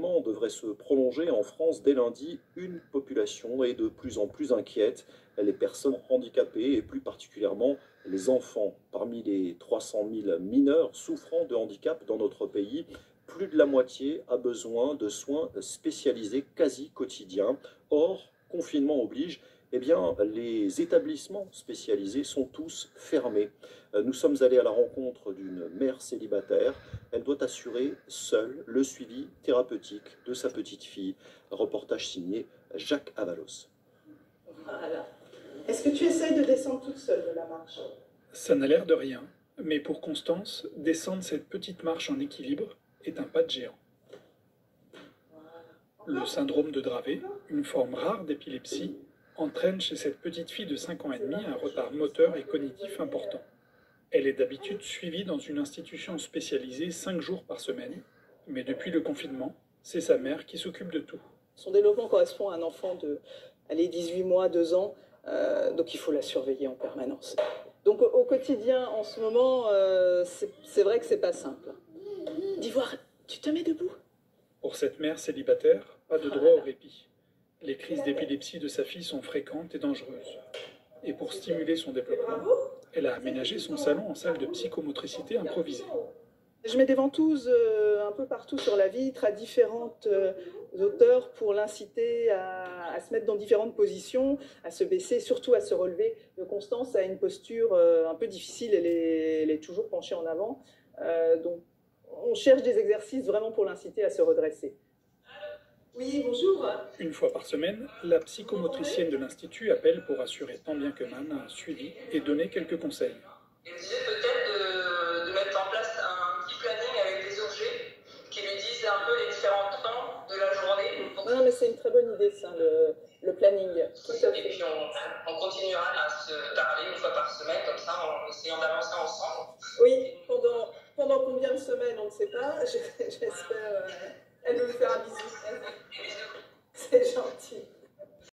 Devrait se prolonger en France dès lundi, une population est de plus en plus inquiète, les personnes handicapées et plus particulièrement les enfants. Parmi les 300 000 mineurs souffrant de handicap dans notre pays, plus de la moitié a besoin de soins spécialisés quasi quotidiens. Or, confinement oblige, eh bien, les établissements spécialisés sont tous fermés. Nous sommes allés à la rencontre d'une mère célibataire. Elle doit assurer seule le suivi thérapeutique de sa petite fille. Reportage signé Jacques Avalos. Voilà. Est-ce que tu essayes de descendre toute seule de la marche? Ça n'a l'air de rien, mais pour Constance, descendre cette petite marche en équilibre est un pas de géant. Le syndrome de Dravet, une forme rare d'épilepsie, entraîne chez cette petite fille de 5 ans et demi un retard moteur et cognitif important. Elle est d'habitude suivie dans une institution spécialisée 5 jours par semaine, mais depuis le confinement, c'est sa mère qui s'occupe de tout. Son développement correspond à un enfant de 18 mois, 2 ans, donc il faut la surveiller en permanence. Donc au quotidien, en ce moment, c'est vrai que c'est pas simple. D'Ivoire, tu te mets debout? Pour cette mère célibataire, pas de droit au répit. Les crises d'épilepsie de sa fille sont fréquentes et dangereuses. Et pour stimuler son développement, elle a aménagé son salon en salle de psychomotricité improvisée. Je mets des ventouses un peu partout sur la vitre, à différentes hauteurs, pour l'inciter à se mettre dans différentes positions, à se baisser, surtout à se relever. Constance a une posture un peu difficile, elle est toujours penchée en avant. Donc on cherche des exercices vraiment pour l'inciter à se redresser. Oui, bonjour. Une fois par semaine, la psychomotricienne de l'Institut appelle pour assurer tant bien que mal un suivi et donner quelques conseils. Il me disait peut-être de mettre en place un petit planning avec des objets qui lui disent un peu les différents temps de la journée. Non, mais c'est une très bonne idée, ça, le planning. Et puis on continuera à se parler une fois par semaine, comme ça, en essayant d'avancer ensemble. Oui, pendant combien de semaines, on ne sait pas. J'espère. Elle veut me faire un bisou. C'est gentil.